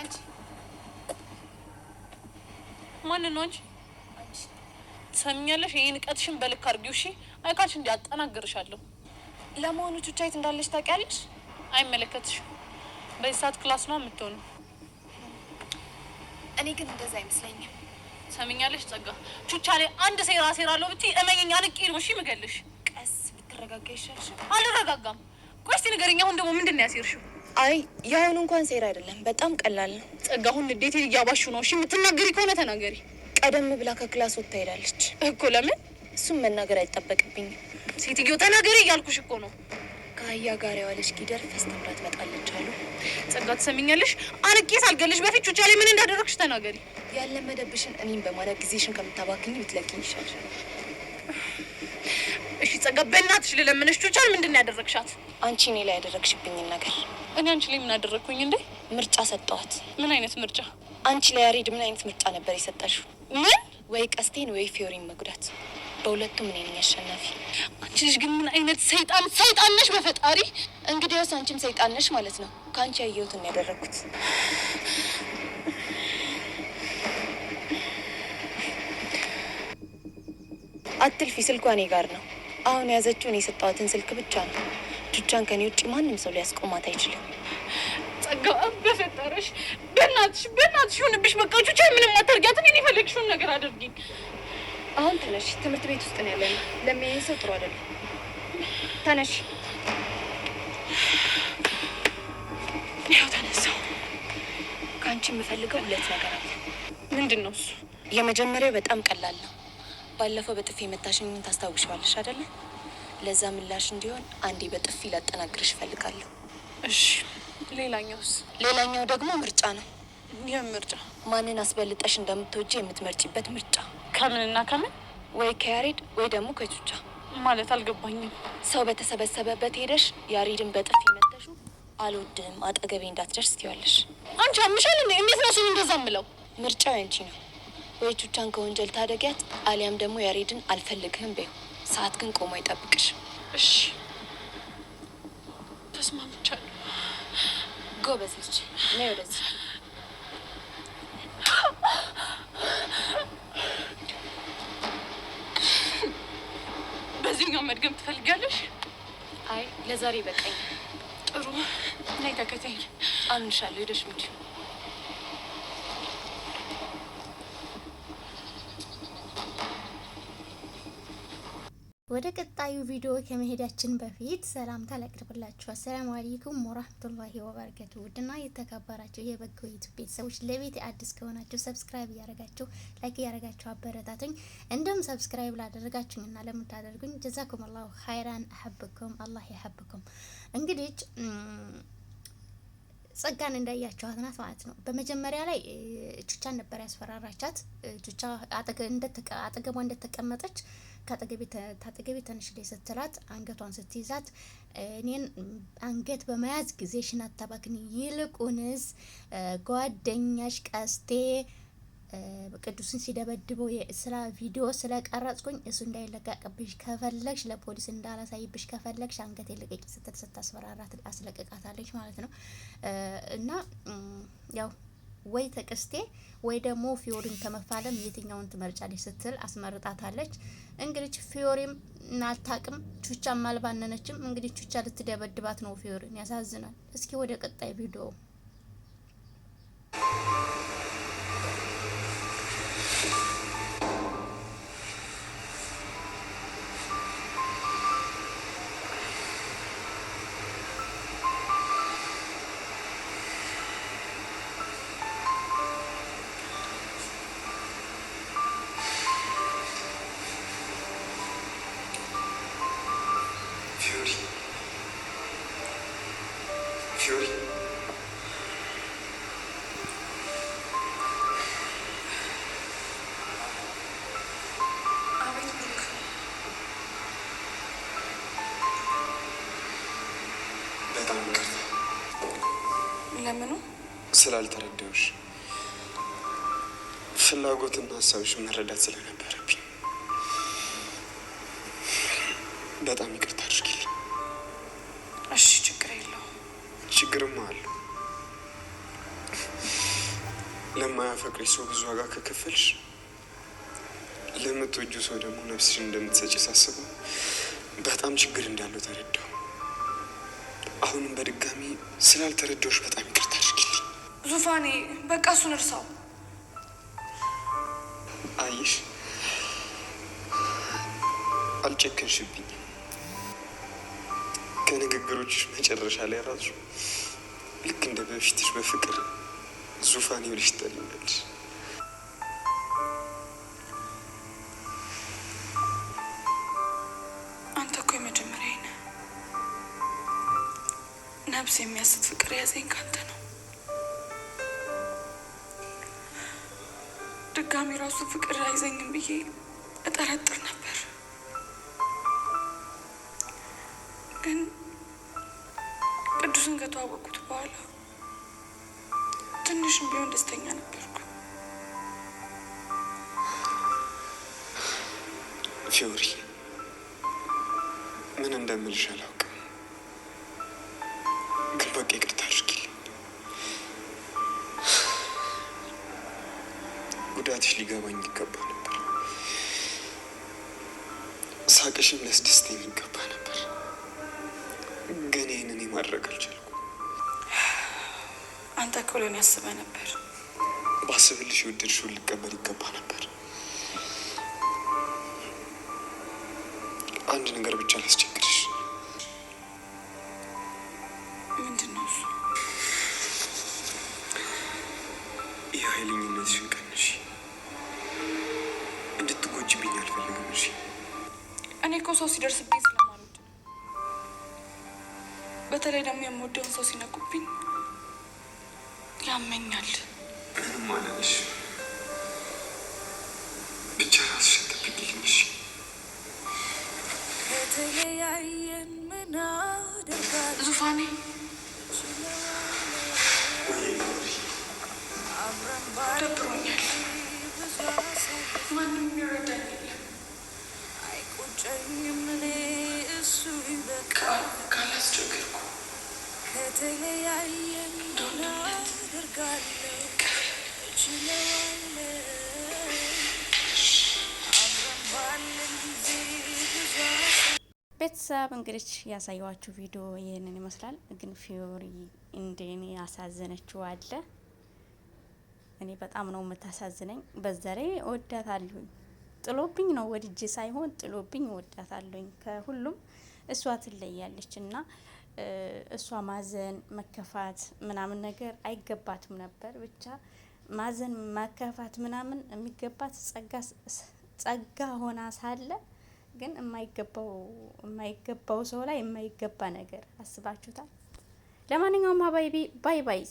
አንቺ ማን ነው አንቺ? ትሰሚኛለሽ? ይሄን ንቀትሽን በልክ አድርጊው እሺ። አይካልሽ እንዲያጠናግርሻለሁ። ለመሆኑ ቹቻ የት እንዳለች ታውቂያለሽ? አይመለከትሽም። በዚህ ሰዓት ክላስ ነው የምትሆነው። እኔ ግን እንደዛ አይመስለኝም። ትሰሚኛለሽ ጸጋ? ቹቻ ላይ አንድ ሴራ ሴራለሁ ብትይ እመኚኝ አንቄ ነው እሺ የምገልሽ። ቀስ ብትረጋጋ ይሻልሽ። አልረጋጋም። ቆይ እስኪ ንገሪኝ፣ አሁን ደግሞ ምንድን ነው ያሴርሽው? አይ የአሁኑ እንኳን ሴራ አይደለም፣ በጣም ቀላል ነው። ጸጋ አሁን ንዴቴ እያባሹ ነው። እሺ የምትናገሪ ከሆነ ተናገሪ። ቀደም ብላ ከክላስ ወጥታ ሄዳለች እኮ። ለምን? እሱም መናገር አይጠበቅብኝም። ሴትዮ ተናገሪ እያልኩሽ እኮ ነው። ከአህያ ጋር የዋለች ጊደር ፈስተምራ ትመጣለች አሉ። ጸጋ ትሰሚኛለሽ? አንቄ ሳልገልሽ በፊት ቹቻ ላይ ምን እንዳደረግሽ ተናገሪ። ያለመደብሽን እኔም በማለት ጊዜሽን ከምታባክኝ ብትለቂኝ ይሻልሻል። እሺ ጸጋ በእናትሽ ልለምንሽ፣ ቹቻን ምንድን ነው ያደረግሻት? አንቺ እኔ ላይ ያደረግሽብኝን ነገር። እኔ አንቺ ላይ ምን አደረግኩኝ እንዴ? ምርጫ ሰጠዋት። ምን አይነት ምርጫ? አንቺ ላይ ያሬድ ምን አይነት ምርጫ ነበር የሰጠሽው? ምን? ወይ ቀስቴን ወይ ፊዮሪን መጉዳት። በሁለቱም እኔ ነኝ አሸናፊ። አንቺ ልጅ ግን ምን አይነት ሰይጣን ነሽ በፈጣሪ። እንግዲያውስ አንቺም ሰይጣን ነሽ ማለት ነው። ከአንቺ ያየሁትን ያደረግኩት። አትልፊ፣ ስልኳ እኔ ጋር ነው። አሁን የያዘችውን የሰጠዋትን ስልክ ብቻ ነው። ቹቻን ከኔ ውጭ ማንም ሰው ሊያስቆማት አይችልም። ጸጋ በፈጠረሽ በእናትሽ ይሁንብሽ። በቃ ቹቻ ምንም አታርጊያት። እኔን የፈለግሽውን ነገር አድርጊኝ። አሁን ተነሽ፣ ትምህርት ቤት ውስጥ ነው ያለነው። ለሚያየኝ ሰው ጥሩ አይደለም። ተነሽ። ያው ተነሳው። ከአንቺ የምፈልገው ሁለት ነገር አለ። ምንድን ነው እሱ? የመጀመሪያው በጣም ቀላል ነው። ባለፈው በጥፊ የመታሽኝን ታስታውሻለሽ አይደለ? ለዛ ምላሽ እንዲሆን አንዴ በጥፊ ላጠናግርሽ እፈልጋለሁ። እሺ። ሌላኛውስ? ሌላኛው ደግሞ ምርጫ ነው። ይህ ምርጫ? ማንን አስበልጠሽ እንደምትወጂ የምትመርጪበት ምርጫ። ከምንና ከምን? ወይ ከያሬድ ወይ ደግሞ ከቹቻ። ማለት አልገባኝም። ሰው በተሰበሰበበት ሄደሽ ያሬድን በጥፊ መተሹ አልወድም አጠገቤ እንዳትደርስ ትይዋለሽ። አንቺ አምሻል እንዴ? እንዴት ነው እሱን እንደዛ የምለው? ምርጫው ያንቺ ነው። ወይ ቹቻን ከወንጀል ታደጊያት፣ አሊያም ደግሞ ያሬድን አልፈልግህም በይው። ሰዓት ግን ቆሞ ይጠብቅሽ። እሺ ተስማምቻለሁ። ጎበዝ ልጅ ነይ ወደዚህ። በዚህኛው መድገም ትፈልጊያለሽ? አይ ለዛሬ በቃኝ። ጥሩ ነይ ተከታይ። አምንሻለሁ። ሄደሽ ምንድ ወደ ቀጣዩ ቪዲዮ ከመሄዳችን በፊት ሰላምታ ላቅርብላችሁ። አሰላሙ አለይኩም ወራህመቱላሂ ወበረከቱ። ውድና የተከበራችሁ የበጎ ዩቲዩብ ቤተሰቦች ለቤት አዲስ ከሆናችሁ ሰብስክራይብ እያደረጋችሁ ላይክ እያደረጋችሁ አበረታቱኝ። እንዲሁም ሰብስክራይብ ላደረጋችሁኝና ለምታደርጉኝ ጀዛኩሙላሁ ኸይራን አሐብኩም አላህ ይሐብኩም። እንግዲህ ጸጋን እንዳያችኋት ናት ማለት ነው። በመጀመሪያ ላይ ቹቻን ነበር ያስፈራራቻት። ቹቻ አጠገቧ እንደተቀመጠች ከአጠገቤ ተነሽ ላይ ስትላት አንገቷን ስትይዛት እኔን አንገት በመያዝ ጊዜሽን አታባክኒ፣ ይልቁንስ ጓደኛሽ ቀስቴ ቅዱስን ሲደበድበው ስለ ቪዲዮ ስለቀረጽኩኝ እሱ እንዳይለቀቅብሽ ከፈለግሽ ለፖሊስ እንዳላሳይብሽ ከፈለግሽ አንገቴ ልቀቂ ስትል ስታስፈራራት አስለቅቃታለች ማለት ነው። እና ያው ወይ ተቀስቴ ወይ ደግሞ ፊዮሪን ከመፋለም የትኛውን ትመርጫለች ስትል አስመርጣታለች። እንግዲህ ፊዮሪም አልታቅም፣ ቹቻም አልባነነችም። እንግዲህ ቹቻ ልትደበድባት ነው ፊዮሪን። ያሳዝናል። እስኪ ወደ ቀጣይ ቪዲዮ ፊዮሪ አቤት ብሩክ። በጣም ይቅርታ። ለምኑ? ስላልተረዳሁሽ፣ ፍላጎትና ሀሳብሽ መረዳት ስለነበረብኝ በጣም ይቅርታ አድርጊልኝ። እሺ ችግር የለውም። ችግርማ አለው። ለማያፈቅሪ ሰው ብዙ ዋጋ ከከፈልሽ ለምትወጁ ሰው ደግሞ ነፍስሽን እንደምትሰጪ ሳስበው በጣም ችግር እንዳለው ተረዳሁ። አሁንም በድጋሚ ስላልተረዳሁሽ በጣም ይቅርታ አድርጊልኝ። ዙፋኔ በቃ እሱን እርሳው። አይሽ አልጨከንሽብኝም። ከንግግሮችሽ መጨረሻ ላይ ራሱ ልክ እንደ በፊትሽ በፍቅር ዙፋኔ ብለሽ ትጠሪኛለሽ። አንተ እኮ የመጀመሪያ ነህ። ነፍስ የሚያስት ፍቅር ያዘኝ ካንተ ነው። ድጋሚ ራሱ ፍቅር አይዘኝም ብዬ እጠረጥር ነበር፣ ግን ቅዱስን ከተዋወቅኩት በኋላ ትንሽም ቢሆን ደስተኛ ነበርኩ። ፊዮሪ ምን እንደምልሽ አላውቅም፣ ግን በቃ ይቅርታ አድርጊልኝ። ጉዳትሽ ሊገባኝ ይገባ ነበር። ሳቅሽም ሊያስደስተኝ ይገባ ነበር፣ ግን ይህንን ማድረግ አልቻልኩም። አንተ እኮ ለእኔ ያስበህ ነበር። ባስብልሽ የወደድሽውን ልቀበል ይገባ ነበር። አንድ ነገር ብቻ ላስቸግርሽ። ምንድን ነው እሱ? የኃይለኝነትሽን ቀንሽ። እንድትጎጂብኝ አልፈልግም። እሺ? እኔ እኮ ሰው ሲደርስብኝ ስለማልወድ ነው። በተለይ ደግሞ የምወደውን ሰው ሲነኩብኝ ያመኛል። ምንም አላለሽ፣ ብቻ ራስሽን ጠብቂልኝ። እሺ? ዙፋኔ ደብሮኛል። ማንም የሚረዳኝ የለም። ካላስቸገርኩ ቤተሰብ እንግዲህ ያሳየዋችሁ ቪዲዮ ይህንን ይመስላል። ግን ፊዮሪ እንደኔ ያሳዘነችው አለ። እኔ በጣም ነው የምታሳዝነኝ። በዛ ላይ እወዳታለሁኝ። ጥሎብኝ ነው ወድጄ ሳይሆን ጥሎብኝ እወዳታለሁኝ። ከሁሉም እሷ ትለያለች እና እሷ ማዘን መከፋት ምናምን ነገር አይገባትም ነበር። ብቻ ማዘን መከፋት ምናምን የሚገባት ጸጋ ሆና ሳለ ግን የማይገባው ሰው ላይ የማይገባ ነገር አስባችሁታል። ለማንኛውም ሀባይቢ ባይ ባይ።